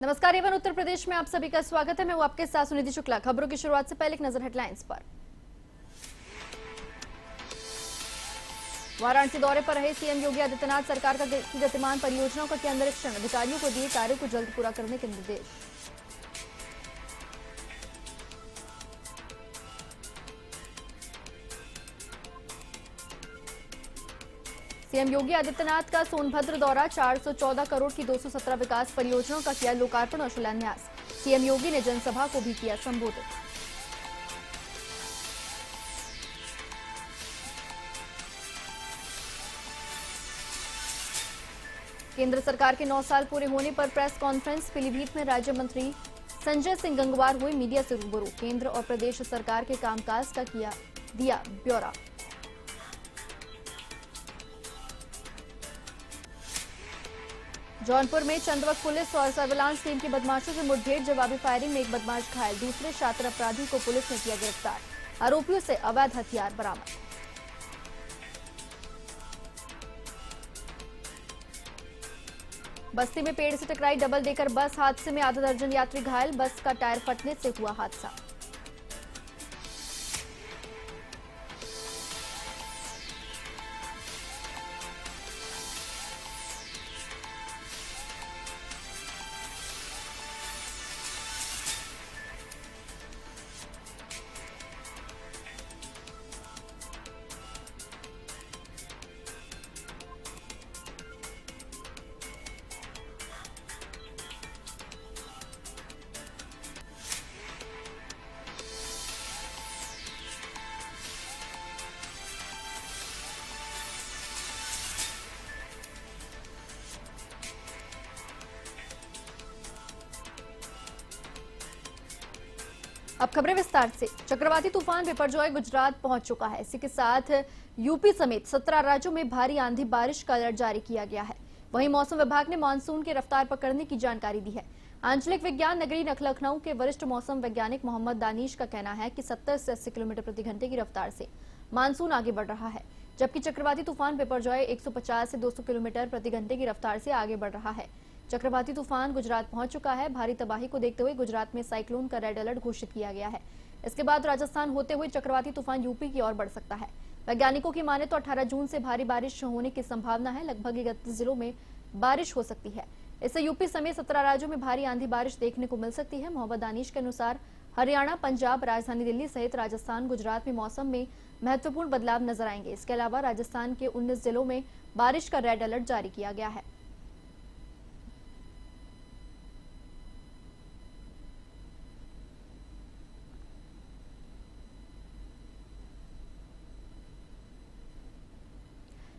नमस्कार। एवन उत्तर प्रदेश में आप सभी का स्वागत है। मैं हूं आपके साथ सुनिधि शुक्ला। खबरों की शुरुआत से पहले एक नजर हेडलाइंस पर। वाराणसी दौरे पर रहे सीएम योगी आदित्यनाथ। सरकार की गतिमान परियोजनाओं का किया निरीक्षण। अधिकारियों को दिए कार्यों को जल्द पूरा करने के निर्देश। सीएम योगी आदित्यनाथ का सोनभद्र दौरा। 414 करोड़ की 217 विकास परियोजनाओं का किया लोकार्पण और शिलान्यास। सीएम योगी ने जनसभा को भी किया संबोधित। केंद्र सरकार के 9 साल पूरे होने पर प्रेस कॉन्फ्रेंस। पीलीभीत में राज्य मंत्री संजय सिंह गंगवार हुए मीडिया से रूबरू। केंद्र और प्रदेश सरकार के कामकाज का दिया ब्यौरा। जौनपुर में चंदवक पुलिस और सर्विलांस टीम की बदमाशों से मुठभेड़। जवाबी फायरिंग में एक बदमाश घायल। दूसरे शातिर अपराधी को पुलिस ने किया गिरफ्तार। आरोपियों से अवैध हथियार बरामद। बस्ती में पेड़ से टकराई डबल डेकर बस। हादसे में आधा दर्जन यात्री घायल। बस का टायर फटने से हुआ हादसा। अब खबरें विस्तार से। चक्रवाती तूफान बिपरजॉय गुजरात पहुंच चुका है। इसी के साथ यूपी समेत 17 राज्यों में भारी आंधी बारिश का अलर्ट जारी किया गया है। वहीं मौसम विभाग ने मानसून की रफ्तार पकड़ने की जानकारी दी है। आंचलिक विज्ञान नगरी लखनऊ के वरिष्ठ मौसम वैज्ञानिक मोहम्मद दानिश का कहना है कि 70 से 80 किलोमीटर प्रति घंटे की रफ्तार से मानसून आगे बढ़ रहा है, जबकि चक्रवाती तूफान बिपरजॉय 150 से 200 किलोमीटर प्रति घंटे की रफ्तार से आगे बढ़ रहा है। चक्रवाती तूफान गुजरात पहुंच चुका है। भारी तबाही को देखते हुए गुजरात में साइक्लोन का रेड अलर्ट घोषित किया गया है। इसके बाद राजस्थान होते हुए चक्रवाती तूफान यूपी की ओर बढ़ सकता है। वैज्ञानिकों की माने तो 18 जून से भारी बारिश होने की संभावना है। लगभग 31 जिलों में बारिश हो सकती है। इससे यूपी समेत 17 राज्यों में भारी आंधी बारिश देखने को मिल सकती है। मोहम्मद दानिश के अनुसार हरियाणा, पंजाब, राजधानी दिल्ली सहित राजस्थान, गुजरात में मौसम में महत्वपूर्ण बदलाव नजर आएंगे। इसके अलावा राजस्थान के 19 जिलों में बारिश का रेड अलर्ट जारी किया गया है।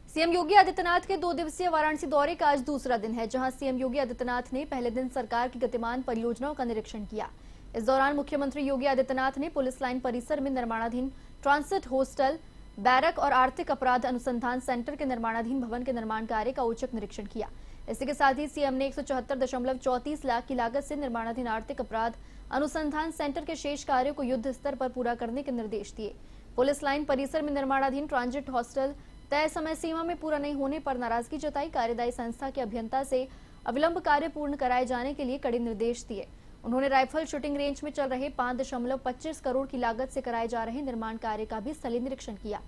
सीएम योगी आदित्यनाथ के 2 दिवसीय वाराणसी दौरे का आज दूसरा दिन है, जहां सीएम योगी आदित्यनाथ ने पहले दिन सरकार की गतिमान परियोजनाओं का निरीक्षण किया। इस दौरान मुख्यमंत्री योगी आदित्यनाथ ने पुलिस लाइन परिसर में निर्माणाधीन ट्रांसिट हॉस्टल, बैरक और आर्थिक अपराध अनुसंधान सेंटर के निर्माणाधीन भवन के निर्माण कार्य का औचक निरीक्षण किया। इसी के साथ ही सीएम ने 174.34 लाख की लागत से निर्माणाधीन आर्थिक अपराध अनुसंधान सेंटर के शेष कार्यों को युद्ध स्तर पर पूरा करने के निर्देश दिए। पुलिस लाइन परिसर में निर्माणाधीन ट्रांजिट हॉस्टल तय समय सीमा में पूरा नहीं होने पर नाराजगी जताई। कार्यदायी संस्था के अभियंता से अविलंब कार्य पूर्ण कराए जाने के लिए कड़े निर्देश दिए। उन्होंने राइफल शूटिंग रेंज में चल रहे 5.25 करोड़ की लागत से कराए जा रहे निर्माण कार्य का भी स्थलीय निरीक्षण किया।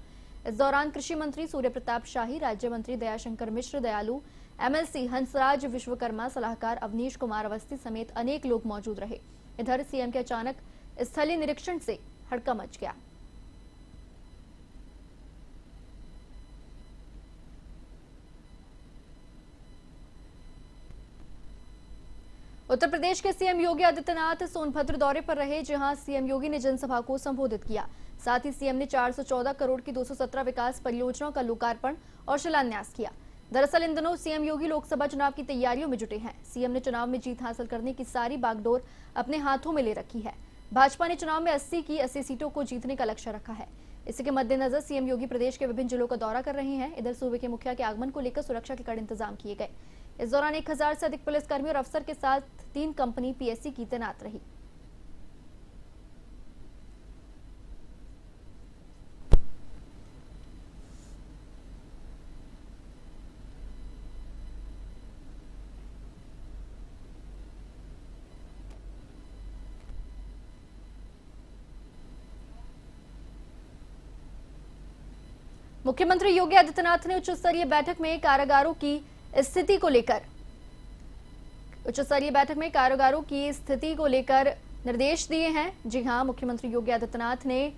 इस दौरान कृषि मंत्री सूर्य प्रताप शाही, राज्य मंत्री दयाशंकर मिश्र, दयालु, एमएलसी हंसराज विश्वकर्मा, सलाहकार अवनीश कुमार अवस्थी समेत अनेक लोग मौजूद रहे। इधर सीएम के अचानक स्थलीय निरीक्षण से हड़कंप मच गया। उत्तर प्रदेश के सीएम योगी आदित्यनाथ सोनभद्र दौरे पर रहे, जहां सीएम योगी ने जनसभा को संबोधित किया। साथ ही सीएम ने 414 करोड़ की 217 विकास परियोजनाओं का लोकार्पण और शिलान्यास किया। दरअसल इन दिनों सीएम योगी लोकसभा चुनाव की तैयारियों में जुटे हैं। सीएम ने चुनाव में जीत हासिल करने की सारी बागडोर अपने हाथों में ले रखी है। भाजपा ने चुनाव में 80 की 80 सीटों को जीतने का लक्ष्य रखा है। इसी के मद्देनजर सीएम योगी प्रदेश के विभिन्न जिलों का दौरा कर रहे हैं। इधर सूबे के मुखिया के आगमन को लेकर सुरक्षा के कड़े इंतजाम किए गए। इस दौरान 1000 से अधिक पुलिसकर्मी और अफसर के साथ 3 कंपनी पीएससी की तैनात रही। मुख्यमंत्री योगी आदित्यनाथ ने उच्च स्तरीय बैठक में कारागारों की स्थिति को लेकर निर्देश दिए हैं। जी हां, मुख्यमंत्री योगी आदित्यनाथ ने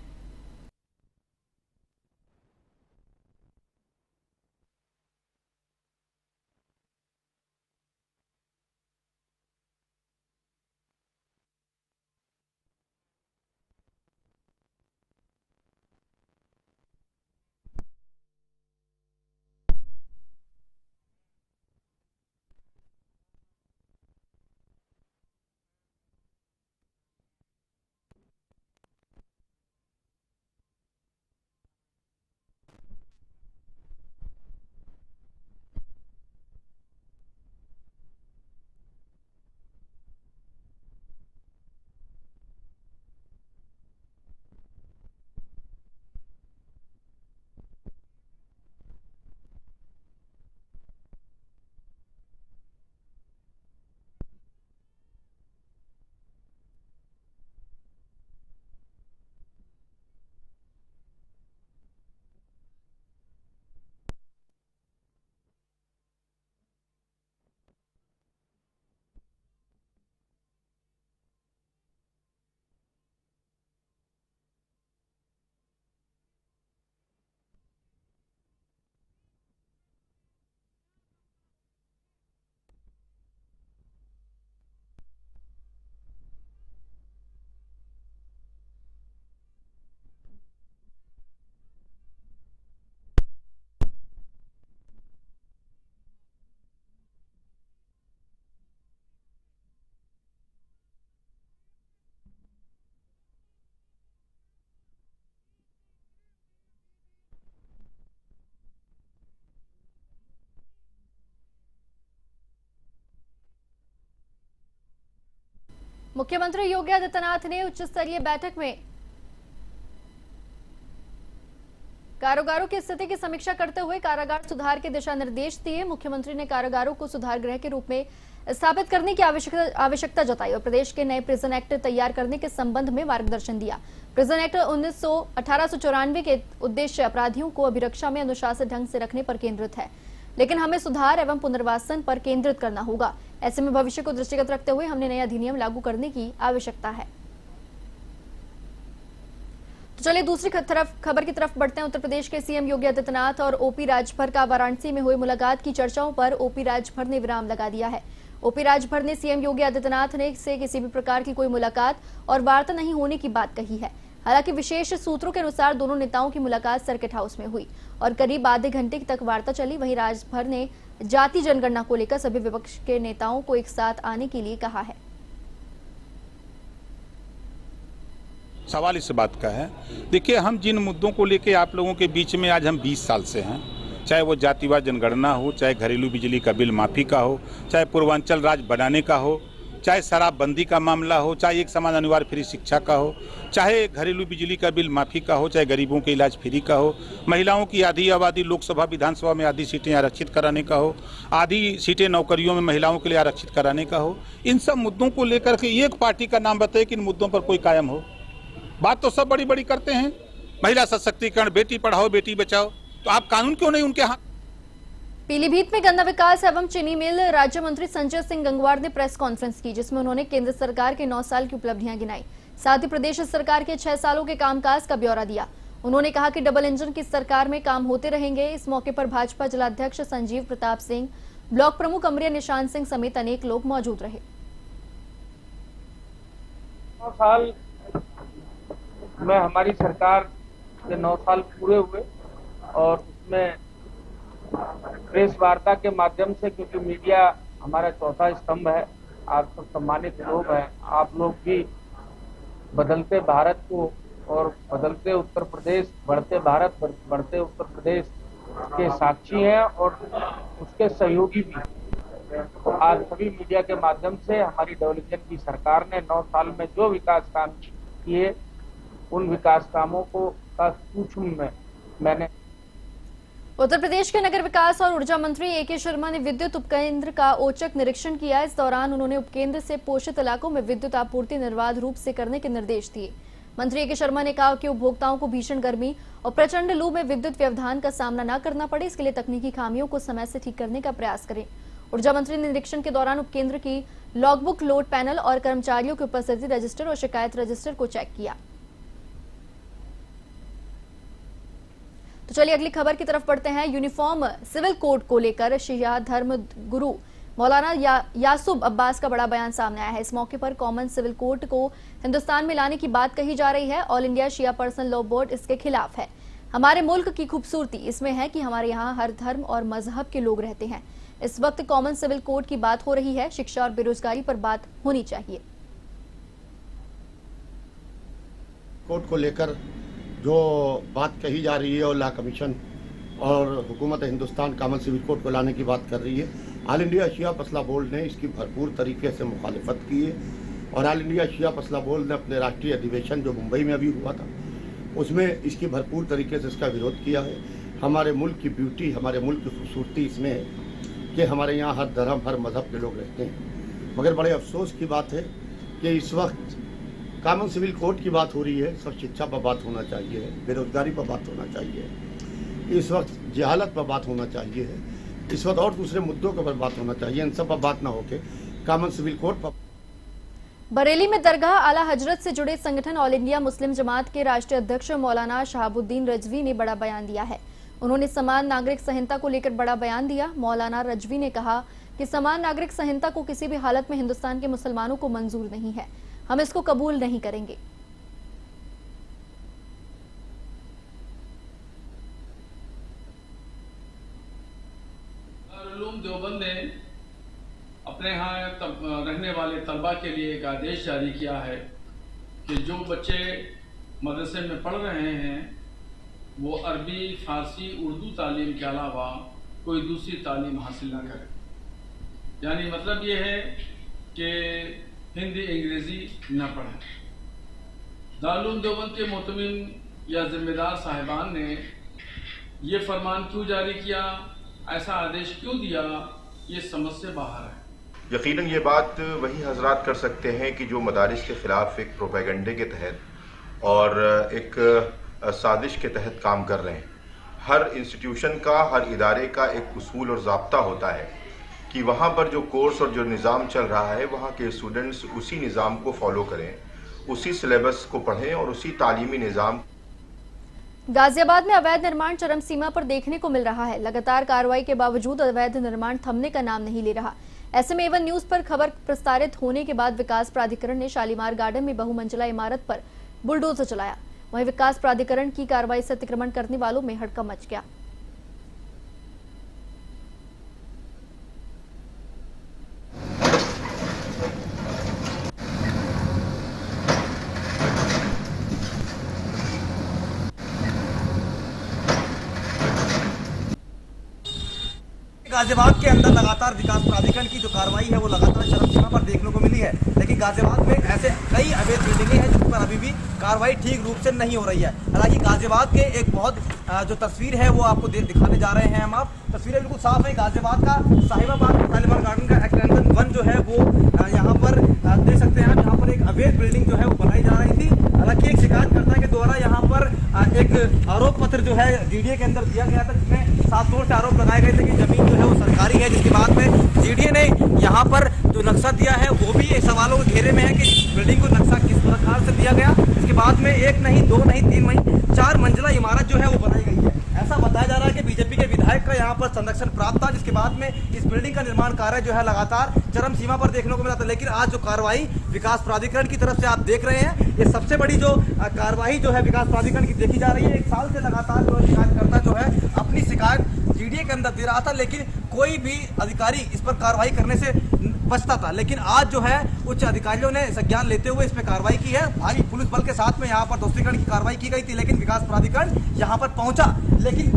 मुख्यमंत्री योगी आदित्यनाथ ने उच्च स्तरीय बैठक में कारागारों की स्थिति की समीक्षा करते हुए कारागार सुधार के दिशा निर्देश दिए। मुख्यमंत्री ने कारागारों को सुधार गृह के रूप में स्थापित करने की आवश्यकता जताई और प्रदेश के नए प्रिजन एक्ट तैयार करने के संबंध में मार्गदर्शन दिया। प्रिजन एक्ट 1894 के उद्देश्य अपराधियों को अभिरक्षा में अनुशासित ढंग से रखने पर केंद्रित है, लेकिन हमें सुधार एवं पुनर्वासन पर केंद्रित करना होगा। ऐसे में भविष्य को दृष्टिगत रखते हुए हमने नया अधिनियम लागू करने की आवश्यकता है। तो चलिए दूसरी खबर की तरफ बढ़ते हैं। उत्तर प्रदेश के सीएम योगी आदित्यनाथ और ओपी राजभर का वाराणसी में हुई मुलाकात की चर्चाओं पर ओपी राजभर ने विराम लगा दिया है। ओपी राजभर ने सीएम योगी आदित्यनाथ से किसी भी प्रकार की कोई मुलाकात और वार्ता नहीं होने की बात कही है। हालांकि विशेष सूत्रों के अनुसार दोनों नेताओं की मुलाकात सर्किट हाउस में हुई और करीब आधे घंटे तक वार्ता चली। वहीं राजभर ने जाति जनगणना को लेकर सभी विपक्ष के नेताओं को एक साथ आने के लिए कहा है। सवाल इस बात का है, देखिए हम जिन मुद्दों को लेके आप लोगों के बीच में आज हम 20 साल से हैं, चाहे वो जातिवाद जनगणना हो, चाहे घरेलू बिजली का बिल माफी का हो, चाहे पूर्वांचल राज्य बनाने का हो, चाहे शराबबंदी का मामला हो, चाहे एक समान अनिवार्य फ्री शिक्षा का हो, चाहे घरेलू बिजली का बिल माफी का हो, चाहे गरीबों के इलाज फ्री का हो, महिलाओं की आधी आबादी लोकसभा विधानसभा में आधी सीटें आरक्षित कराने का हो, आधी सीटें नौकरियों में महिलाओं के लिए आरक्षित कराने का हो, इन सब मुद्दों को लेकर के एक पार्टी का नाम बताए कि इन मुद्दों पर कोई कायम हो। बात तो सब बड़ी बड़ी करते हैं, महिला सशक्तिकरण, बेटी पढ़ाओ बेटी बचाओ, तो आप कानून क्यों नहीं उनके हाथ। पीलीभीत में गन्ना विकास एवं चीनी मिल राज्य मंत्री संजय सिंह गंगवार ने प्रेस कॉन्फ्रेंस की, जिसमें उन्होंने केंद्र सरकार के 9 साल की उपलब्धियां गिनाई, साथ ही प्रदेश सरकार के 6 सालों के कामकाज का ब्यौरा दिया। उन्होंने कहा कि डबल इंजन की सरकार में काम होते रहेंगे। इस मौके पर भाजपा जिलाध्यक्ष संजीव प्रताप सिंह, ब्लॉक प्रमुख अमरिया निशान सिंह समेत अनेक लोग मौजूद रहे। 9 साल में हमारी सरकार के 9 साल पूरे हुए और उसमें प्रेस वार्ता के माध्यम से, क्योंकि मीडिया हमारा चौथा स्तंभ है, आप सब सम्मानित लोग हैं, आप लोग भी बदलते भारत को और बदलते उत्तर प्रदेश, बढ़ते भारत, बढ़ते उत्तर प्रदेश के साक्षी हैं और उसके सहयोगी भी। तो आज सभी मीडिया के माध्यम से हमारी डबल इंजन की सरकार ने 9 साल में जो विकास काम किए, उन विकास कामों को का सूक्ष्म में मैंने। उत्तर प्रदेश के नगर विकास और ऊर्जा मंत्री ए.के. शर्मा ने विद्युत उपकेंद्र का औचक निरीक्षण किया। इस दौरान उन्होंने उपकेंद्र से पोषित इलाकों में विद्युत आपूर्ति निर्बाध रूप से करने के निर्देश दिए। मंत्री ए के शर्मा ने कहा कि उपभोक्ताओं को भीषण गर्मी और प्रचंड लू में विद्युत व्यवधान का सामना न करना पड़े, इसके लिए तकनीकी खामियों को समय से ठीक करने का प्रयास करें। ऊर्जा मंत्री ने निरीक्षण के दौरान उपकेंद्र की लॉगबुक, लोड पैनल और कर्मचारियों की उपस्थिति रजिस्टर और शिकायत रजिस्टर को चेक किया। तो चलिए अगली खबर की तरफ बढ़ते हैं। यूनिफॉर्म सिविल कोड को लेकर शिया धर्म गुरु मौलाना यासूब अब्बास का बड़ा बयान सामने आया है। इस मौके पर कॉमन सिविल कोड को हिंदुस्तान में लाने की बात कही जा रही है। ऑल इंडिया शिया पर्सनल लॉ बोर्ड इसके खिलाफ है। हमारे मुल्क की खूबसूरती इसमें है कि हमारे यहाँ हर धर्म और मजहब के लोग रहते हैं। इस वक्त कॉमन सिविल कोड की बात हो रही है, शिक्षा और बेरोजगारी पर बात होनी चाहिए। कोड को लेकर जो बात कही जा रही है और लॉ कमीशन और हुकूमत हिंदुस्तान कॉमन सिविल कोड को लाने की बात कर रही है, ऑल इंडिया शिया फसला बोर्ड ने इसकी भरपूर तरीके से मुखालिफत की है। और ऑल इंडिया शिया फसला बोर्ड ने अपने राष्ट्रीय अधिवेशन जो मुंबई में अभी हुआ था उसमें इसकी भरपूर तरीके से इसका विरोध किया है। हमारे मुल्क की ब्यूटी, हमारे मुल्क की खूबसूरती इसमें है कि हमारे यहाँ हर धर्म, हर मज़हब के लोग रहते हैं। मगर बड़े अफसोस की बात है कि इस वक्त कॉमन सिविल कोड की बात हो रही है, सब शिक्षा पर बात होना चाहिए, बेरोजगारी पर बात होना चाहिए, इस वक्त जहालत पर बात होना चाहिए, इस वक्त और दूसरे मुद्दों पर बात होना चाहिए। इन सब पर बात ना होके कॉमन सिविल कोड पर। बरेली में दरगाह आला हजरत से जुड़े संगठन ऑल इंडिया मुस्लिम जमात के राष्ट्रीय अध्यक्ष मौलाना शहाबुद्दीन रजवी ने बड़ा बयान दिया है। उन्होंने समान नागरिक संहिता को लेकर बड़ा बयान दिया। मौलाना रजवी ने कहा कि समान नागरिक संहिता को किसी भी हालत में हिंदुस्तान के मुसलमानों को मंजूर नहीं है, हम इसको कबूल नहीं करेंगे। दारुल देवबंद ने अपने यहाँ रहने वाले तलबा के लिए एक आदेश जारी किया है कि जो बच्चे मदरसे में पढ़ रहे हैं वो अरबी, फारसी, उर्दू तालीम के अलावा कोई दूसरी तालीम हासिल ना करें। यानी मतलब ये है कि हिंदी, अंग्रेज़ी न पढ़ें। दारुल देवबंद के मोहतमिन या जिम्मेदार साहिबान ने ये फरमान क्यों जारी किया, ऐसा आदेश क्यों दिया, ये समझ से बाहर है। यकीनन ये बात वही हजरात कर सकते हैं कि जो मदारिस के ख़िलाफ़ एक प्रोपेगेंडे के तहत और एक साजिश के तहत काम कर रहे हैं। हर इंस्टीट्यूशन का, हर इदारे का एक उसूल और ज़ाब्ता होता है कि वहाँ पर जो कोर्स और जो निज़ाम चल रहा है वहाँ के स्टूडेंट्स उसी निज़ाम को फॉलो करें, उसी सिलेबस को पढ़ें और उसी तालीमी निज़ाम। गाजियाबाद में अवैध निर्माण चरम सीमा पर देखने को मिल रहा है। लगातार कार्रवाई के बावजूद अवैध निर्माण थमने का नाम नहीं ले रहा। ऐसे में एवन न्यूज पर खबर प्रसारित होने के बाद विकास प्राधिकरण ने शालीमार गार्डन में बहुमंजिला इमारत पर बुलडोजर चलाया। वहीं विकास प्राधिकरण की कार्रवाई से अतिक्रमण करने वालों में हड़कंप मच गया। गाजियाबाद के अंदर लगातार विकास प्राधिकरण की जो कार्रवाई है वो लगातार चरम सीमा पर देखने को मिली है। लेकिन गाजियाबाद में ऐसे कई अवैध बिल्डिंगें हैं जिन पर अभी भी कार्रवाई ठीक रूप से नहीं हो रही है। हालांकि गाजियाबाद के एक बहुत जो तस्वीर है वो आपको दिखाने जा रहे हैं हम। आप तस्वीरें बिल्कुल साफ है। गाजियाबाद का साहिबाबाद शालीमार गार्डन का एक्सटेंशन 1 जो है वो यहाँ पर देख सकते हैं आप, यहाँ पर एक अवैध बिल्डिंग जो है वो बनाई जा रही थी। हालांकि एक शिकायतकर्ता के द्वारा यहाँ पर एक आरोप पत्र जो है जीडीए के अंदर दिया गया था, जिसमें साफ तौर से आरोप लगाए गए थे कि जमीन जो है वो सरकारी है। जिसके बाद में जीडीए ने यहाँ पर जो नक्शा दिया है वो भी एक सवालों के घेरे में है कि बिल्डिंग को नक्शा किस प्रकार से दिया गया। इसके बाद में 1 नहीं, 2 नहीं, 3 नहीं, 4 मंजिला इमारत जो है वो बनाई गई है। ऐसा बताया जा रहा है कि बीजेपी के विधायक का यहाँ पर संरक्षण प्राप्त था, जिसके बाद में इस बिल्डिंग का निर्माण कार्य जो है लगातार चरम सीमा पर देखने को मिला था। लेकिन आज जो कार्रवाई विकास प्राधिकरण की तरफ से आप देख रहे हैं, ये सबसे बड़ी जो कार्रवाई जो है विकास प्राधिकरण की देखी जा रही है। 1 साल से लगातार जो शिकायतकर्ता जो है अपनी शिकायत जीडीए के अंदर दे रहा था, लेकिन कोई भी अधिकारी इस पर कार्रवाई करने से बचता था। लेकिन आज जो है उच्च अधिकारियों ने संज्ञान लेते हुए इस पर कार्रवाई की है। भारी पुलिस बल के साथ में यहाँ पर दोषीकरण की कार्रवाई की गई थी, लेकिन विकास प्राधिकरण यहाँ पर पहुंचा। लेकिन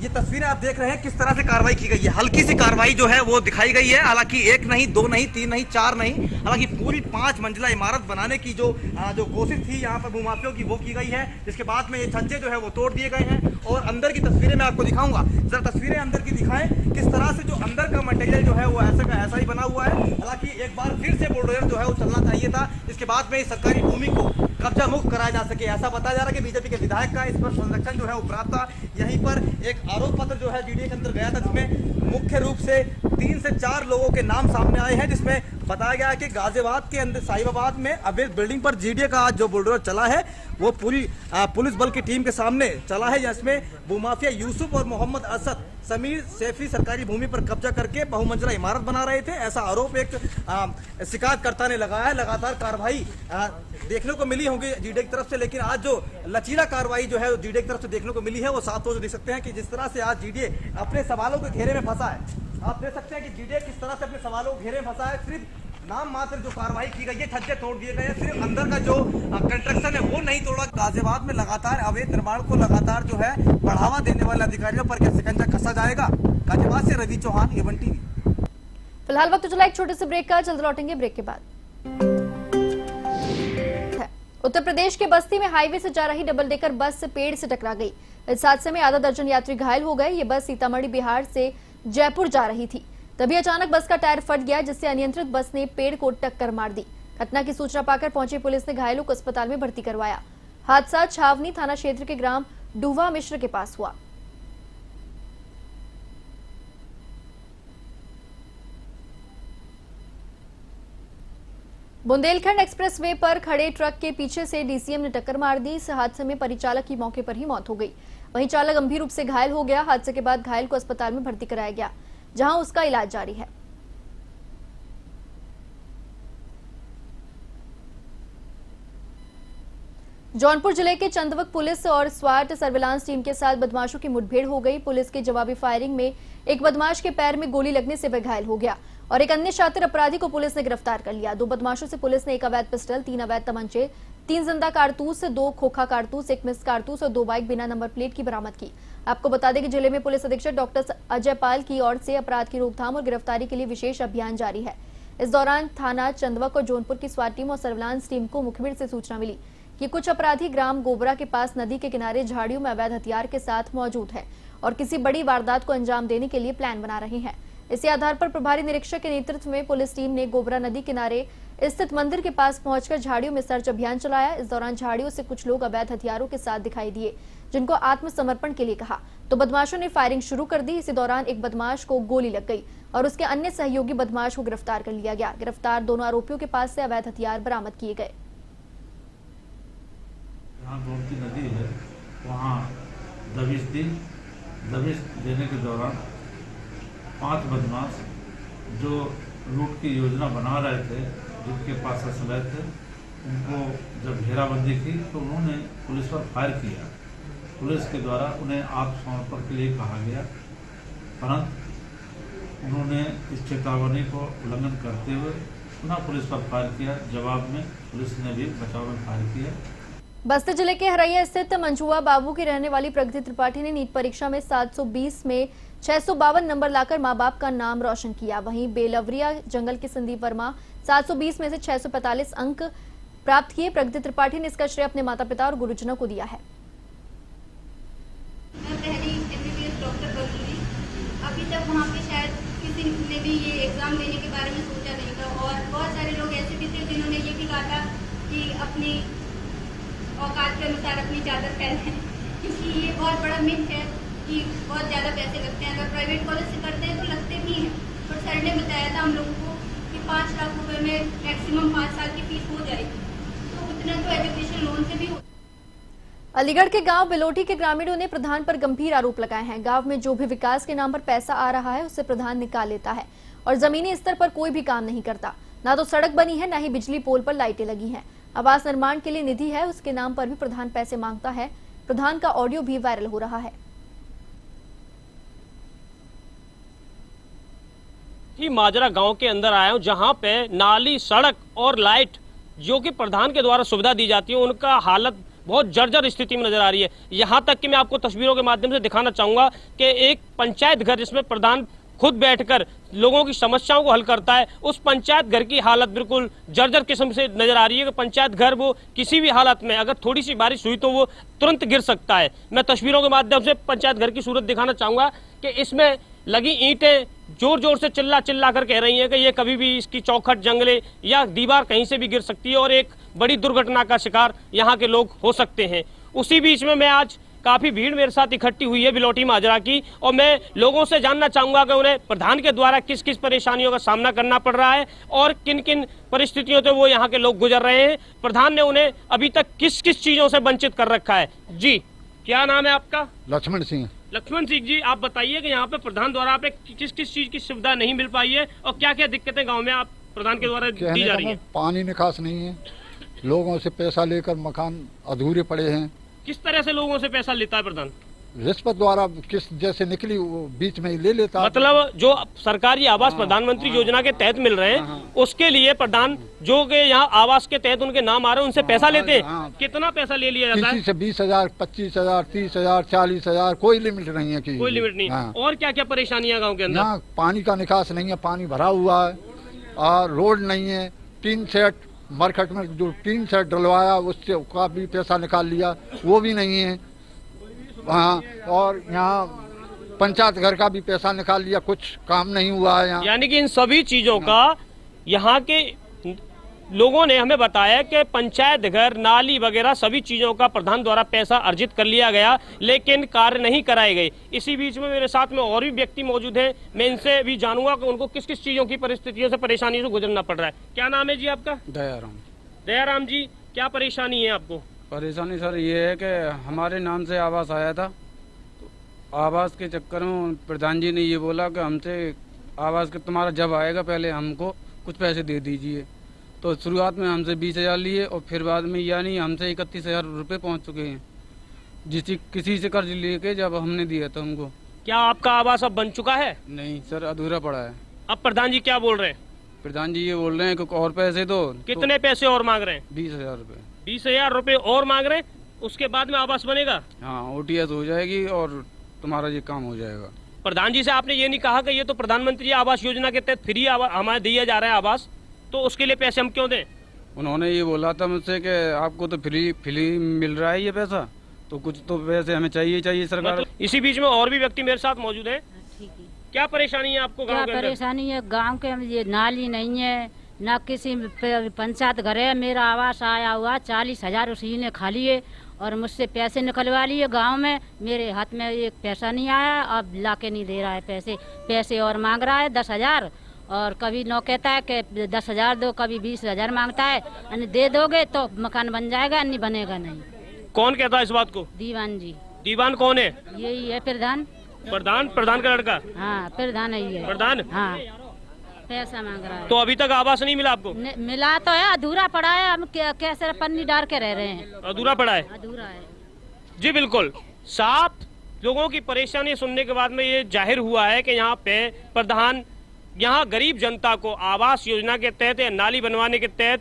ये तस्वीरें आप देख रहे हैं किस तरह से कार्रवाई की गई है। हल्की सी कार्रवाई जो है वो दिखाई गई है। हालांकि 1 नहीं, 2 नहीं, 3 नहीं, 4 नहीं, हालांकि पूरी 5 मंजिला इमारत बनाने की जो कोशिश थी यहाँ पर भूमाफियों की वो की गई है। जिसके बाद में ये छज्जे जो है वो तोड़ दिए गए हैं। और अंदर की तस्वीरें मैं आपको दिखाऊंगा, जरा तस्वीरें अंदर की दिखाएं किस तरह से जो अंदर का मटेरियल जो है वो ऐसा का ऐसा ही बना हुआ है। हालांकि एक बार फिर से बुलडोजर जो है वो चलना चाहिए चाहिए था, इसके बाद में इस सरकारी भूमि को कब्जा मुक्त कराया जा सके। ऐसा बताया जा रहा है कि बीजेपी के विधायक का इस पर संरक्षण जो है उपराध था। यहीं पर एक आरोप पत्र जो है जीडीए के अंदर गया था, जिसमें मुख्य रूप से 3 से 4 लोगों के नाम सामने आए हैं, जिसमें बताया गया है कि गाजियाबाद के अंदर साहिबाबाद में अवैध बिल्डिंग पर जीडीए का आज जो बुलडोजर चला है वो पूरी पुलिस बल की टीम के सामने चला है, जिसमें भूमाफिया यूसुफ और मोहम्मद असद समीर सैफी सरकारी भूमि पर कब्जा करके बहुमंजिला इमारत बना रहे थे। ऐसा आरोप एक शिकायतकर्ता ने लगाया है। लगातार कार्रवाई देखने को मिली होगी जीडीए की तरफ से, लेकिन आज जो लचीला कार्रवाई जो है जीडीए की तरफ से देखने को मिली है वो साफ तौर से देख सकते हैं कि जिस तरह से आज जीडीए अपने सवालों के घेरे में फंसा है। आप देख सकते हैं कि जीडीए किस तरह से अपने सवालों के घेरे में फंसा है। सिर्फ नाम मात्र जो कार्रवाई की गई है, छज्जे तोड़ दिए गए हैं, सिर्फ अंदर का जो कंस्ट्रक्शन है वो नहीं तोड़ा। गाजियाबाद में लगातार अवैध निर्माण को लगातार जो है बढ़ावा देने वाले अधिकारियों पर क्या शिकंजा कसा जाएगा? गाजियाबाद से रवि चौहान, A1 TV। फिलहाल वक्त चला एक छोटे से ब्रेक का, जल्द लौटेंगे ब्रेक के बाद। उत्तर प्रदेश के बस्ती में हाईवे से जा रही डबल डेकर बस पेड़ से टकरा गई। इस हादसे में आधा दर्जन यात्री घायल हो गए। ये बस सीतामढ़ी बिहार से जयपुर जा रही थी, तभी अचानक बस का टायर फट गया, जिससे अनियंत्रित बस ने पेड़ को टक्कर मार दी। घटना की सूचना पाकर पहुंची पुलिस ने घायलों को अस्पताल में भर्ती करवाया। हादसा छावनी थाना क्षेत्र के ग्राम डूवा मिश्र के पास हुआ। बुंदेलखंड एक्सप्रेसवे पर खड़े ट्रक के पीछे से डीसीएम ने टक्कर मार दी। इस हादसे में परिचालक की मौके पर ही मौत हो गई, वहीं चालक गंभीर रूप से घायल हो गया। हादसे के बाद घायल को अस्पताल में भर्ती कराया गया, जहां उसका इलाज जारी है। जौनपुर जिले के चंदवक पुलिस और स्वाट सर्विलांस टीम के साथ बदमाशों की मुठभेड़ हो गई। पुलिस की जवाबी फायरिंग में एक बदमाश के पैर में गोली लगने से वह घायल हो गया और एक अन्य शातिर अपराधी को पुलिस ने गिरफ्तार कर लिया। 2 बदमाशों से पुलिस ने 1 अवैध पिस्टल, 3 अवैध तमंचे, 3 जिंदा कारतूस, 2 खोखा कारतूस, 1 मिस कारतूस और 2 बाइक बिना नंबर प्लेट की बरामद की। आपको बता दें कि जिले में पुलिस अधीक्षक डॉक्टर अजय पाल की ओर से अपराध की रोकथाम और गिरफ्तारी के लिए विशेष अभियान जारी है। इस दौरान थाना चंदवक और जौनपुर की स्वाट टीम और सर्विलांस टीम को मुखबिर से सूचना मिली कि कुछ अपराधी ग्राम गोबरा के पास नदी के किनारे झाड़ियों में अवैध हथियार के साथ मौजूद है और किसी बड़ी वारदात को अंजाम देने के लिए प्लान बना रहे हैं। इसी आधार पर प्रभारी निरीक्षक के नेतृत्व में पुलिस टीम ने गोबरा नदी किनारे स्थित मंदिर के पास पहुंचकर झाड़ियों में सर्च अभियान चलाया। इस दौरान झाड़ियों से कुछ लोग अवैध हथियारों के साथ दिखाई दिए, जिनको आत्मसमर्पण के लिए कहा, तो बदमाशों ने फायरिंग शुरू कर दी। इसी दौरान एक बदमाश को गोली लग गई और उसके अन्य सहयोगी बदमाश को गिरफ्तार कर लिया गया। गिरफ्तार दोनों आरोपियों के पास से अवैध हथियार बरामद किए गए। जहाँ गोमती नदी है वहाँ दबिश दी। दबिश देने के दौरान 5 बदमाश जो लूट की योजना बना रहे थे, जिनके पास असलह थे, उनको जब घेराबंदी की तो उन्होंने पुलिस पर फायर किया। पुलिस के द्वारा उन्हें आत्मसमर्पण के लिए कहा गया, परंतु उन्होंने इस चेतावनी को उल्लंघन करते हुए पुनः पुलिस पर फायर किया। जवाब में पुलिस ने भी बचाव में फायर किया। बस्ती जिले के हरैया स्थित मंजुआ बाबू की रहने वाली प्रगति त्रिपाठी ने नीट परीक्षा में 720 में 652 नंबर लाकर मां बाप का नाम रोशन किया। वहीं बेलवरिया जंगल के संदीप वर्मा 720 में से 645 अंक प्राप्त किए। प्रगति त्रिपाठी ने इसका श्रेय अपने माता पिता और गुरुजनों को दिया है। मैं पहली MBBS डॉक्टर बनूंगी। अभी तक वहाँ पे शायद किसी ने भी ये एग्जाम देने के बारे में सोचा नहीं था और बहुत सारे लोग ऐसे भी थे जिन्होंने ये भी कहा था कि अपनी औकात के अनुसार अपनी चादर पहनें, क्योंकि ये बहुत बड़ा मिथ है कि बहुत ज़्यादा पैसे लगते हैं। अगर प्राइवेट कॉलेज से करते हैं तो लगते भी हैं, पर सर ने बताया था हम लोगों को कि 5 लाख रुपए में मैक्सिमम 5 साल की फीस हो जाएगी, तो उतना तो एजुकेशन लोन से भी हो। अलीगढ़ के गांव बिलोटी के ग्रामीणों ने प्रधान पर गंभीर आरोप लगाए हैं। गांव में जो भी विकास के नाम पर पैसा आ रहा है उससे प्रधान निकाल लेता है और जमीनी स्तर पर कोई भी काम नहीं करता। ना तो सड़क बनी है, ना ही बिजली पोल पर लाइटें लगी हैं। आवास निर्माण के लिए निधि है, उसके नाम पर भी प्रधान पैसे मांगता है। प्रधान का ऑडियो भी वायरल हो रहा है। माजरा गांव के अंदर आया हूं, जहां पे नाली, सड़क और लाइट जो कि प्रधान के द्वारा सुविधा दी जाती है, उनका हालत बहुत जर्जर स्थिति में नजर आ रही है। यहां तक कि मैं आपको तस्वीरों के माध्यम से दिखाना चाहूंगा कि एक पंचायत घर जिसमें प्रधान खुद बैठकर लोगों की समस्याओं को हल करता है, उस पंचायत घर की हालत बिल्कुल जर्जर किस्म से नजर आ रही है कि पंचायत घर वो किसी भी हालत में अगर थोड़ी सी बारिश हुई तो वो तुरंत गिर सकता है। मैं तस्वीरों के माध्यम से पंचायत घर की सूरत दिखाना चाहूंगा कि इसमें लगी ईंटें जोर जोर से चिल्ला चिल्ला कर कह रही हैं कि ये कभी भी इसकी चौखट, जंगले या दीवार कहीं से भी गिर सकती है और एक बड़ी दुर्घटना का शिकार यहाँ के लोग हो सकते हैं। उसी बीच में मैं आज काफी भीड़ मेरे साथ इकट्ठी हुई है बिलोटी माजरा की, और मैं लोगों से जानना चाहूंगा कि उन्हें प्रधान के द्वारा किस किस परेशानियों का सामना करना पड़ रहा है और किन किन परिस्थितियों से वो यहाँ के लोग गुजर रहे हैं। प्रधान ने उन्हें अभी तक किस किस चीजों से वंचित कर रखा है। जी, क्या नाम है आपका? लक्ष्मण सिंह। लक्ष्मण सिंह जी, आप बताइए कि यहाँ पे प्रधान द्वारा आप किस किस चीज की सुविधा नहीं मिल पाई है और क्या क्या दिक्कतें गाँव में आप प्रधान के द्वारा दी जा रही है? पानी निकास नहीं है, लोगों से पैसा लेकर मकान अधूरे पड़े हैं। किस तरह से लोगों से पैसा लेता है प्रधान? रिश्वत द्वारा किस जैसे निकली वो बीच में ले लेता है। मतलब जो सरकारी आवास प्रधानमंत्री योजना के तहत मिल रहे हैं उसके लिए प्रधान जो के यहाँ आवास के तहत उनके नाम आ रहे हैं उनसे पैसा लेते हैं। कितना पैसा ले लिया जाता है? किसी से 20,000, 25,000, 30,000, 40,000, कोई लिमिट नहीं है कि कोई लिमिट नहीं। और क्या क्या परेशानियाँ गाँव के अंदर? यहाँ पानी का निकास नहीं है, पानी भरा हुआ है और रोड नहीं है। टीन सेट मरकट में जो टीन सेट डलवाया उससे का भी पैसा निकाल लिया, वो भी नहीं है। हाँ, और यहाँ पंचायत घर का भी पैसा निकाल लिया, कुछ काम नहीं हुआ है यहाँ। यानी कि इन सभी चीजों का यहाँ के लोगों ने हमें बताया कि पंचायत घर, नाली वगैरह सभी चीजों का प्रधान द्वारा पैसा अर्जित कर लिया गया, लेकिन कार्य नहीं कराए गए। इसी बीच में मेरे साथ में और भी व्यक्ति मौजूद हैं, मैं इनसे भी जानूंगा कि उनको किस किस चीजों की परिस्थितियों से, परेशानियों से गुजरना पड़ रहा है। क्या नाम है जी आपका? दयाराम। दयाराम जी, क्या परेशानी है आपको? परेशानी सर ये है कि हमारे नाम से आवास आया था, तो आवास के चक्कर में प्रधान जी ने ये बोला कि हमसे आवास के तुम्हारा जब आएगा पहले हमको कुछ पैसे दे दीजिए। तो शुरुआत में हमसे 20,000 लिए और फिर बाद में यानी हमसे 31,000 रुपये पहुँच चुके हैं, किसी से कर्ज लेके जब हमने दिया था उनको। क्या आपका आवास अब बन चुका है? नहीं सर, अधूरा पड़ा है। अब प्रधान जी क्या बोल रहे हैं? प्रधान जी ये बोल रहे हैं कि और पैसे दो। कितने पैसे और मांग रहे हैं? 20,000 रुपये। 20,000 रुपये और मांग रहे हैं, उसके बाद में आवास बनेगा? हाँ, OTS हो जाएगी और तुम्हारा ये काम हो जाएगा। प्रधान जी से आपने ये नहीं कहा कि ये तो प्रधानमंत्री आवास योजना के तहत फ्री हमारे दिया जा रहा है आवास, तो उसके लिए पैसे हम क्यों दें? उन्होंने ये बोला था मुझसे कि आपको तो फ्री मिल रहा है ये पैसा, तो कुछ तो पैसे हमें चाहिए सरकार। मतलब इसी बीच में और भी व्यक्ति मेरे साथ मौजूद हैं। क्या परेशानी है आपको गाँव के अंदर? परेशानी है गांव के, ये नाली नहीं है, ना किसी पंचायत घर है। मेरा आवास आया हुआ 40,000 उसी ने खा लिए और मुझसे पैसे निकलवा लिए गांव में। मेरे हाथ में एक पैसा नहीं आया, अब लाके नहीं दे रहा है पैसे और मांग रहा है 10,000, और कभी नौ कहता है कि 10,000 दो, कभी 20,000 मांगता है। अन्य दे दोगे तो मकान बन जाएगा, अन्य बनेगा नहीं। कौन कहता है इस बात को? दीवान जी। दीवान कौन है? यही है प्रधान। प्रधान का लड़का? हाँ, प्रधान ही है। प्रधान? हाँ, पैसा मांग रहा है। तो अभी तक आवास नहीं मिला आपको? मिला तो है, अधूरा पड़ा है। हम कैसे पन्नी डाल के रह रहे हैं। अधूरा पड़ा है? अधूरा है जी, बिल्कुल। साफ लोगों की परेशानी सुनने के बाद में ये जाहिर हुआ है कि यहाँ पे प्रधान यहाँ गरीब जनता को आवास योजना के तहत या नाली बनवाने के तहत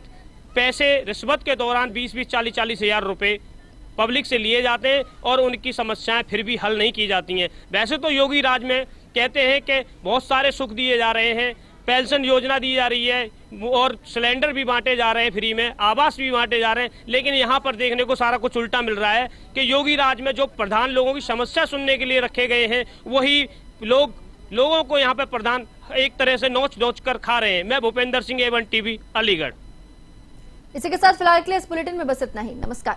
पैसे रिश्वत के दौरान 20-20, 40-40 हजार रुपए पब्लिक से लिए जाते हैं और उनकी समस्याएं फिर भी हल नहीं की जाती हैं। वैसे तो योगी राज में कहते हैं कि बहुत सारे सुख दिए जा रहे हैं, पेंशन योजना दी जा रही है और सिलेंडर भी बांटे जा रहे हैं फ्री में, आवास भी बांटे जा रहे हैं, लेकिन यहाँ पर देखने को सारा कुछ उल्टा मिल रहा है कि योगी राज में जो प्रधान लोगों की समस्या सुनने के लिए रखे गए हैं वही लोगों को यहाँ पे प्रधान एक तरह से नोच कर खा रहे हैं। मैं भूपेंद्र सिंह, A1 TV, अलीगढ़। इसी के साथ फिलहाल के लिए इस बुलेटिन में बस इतना ही। नमस्कार।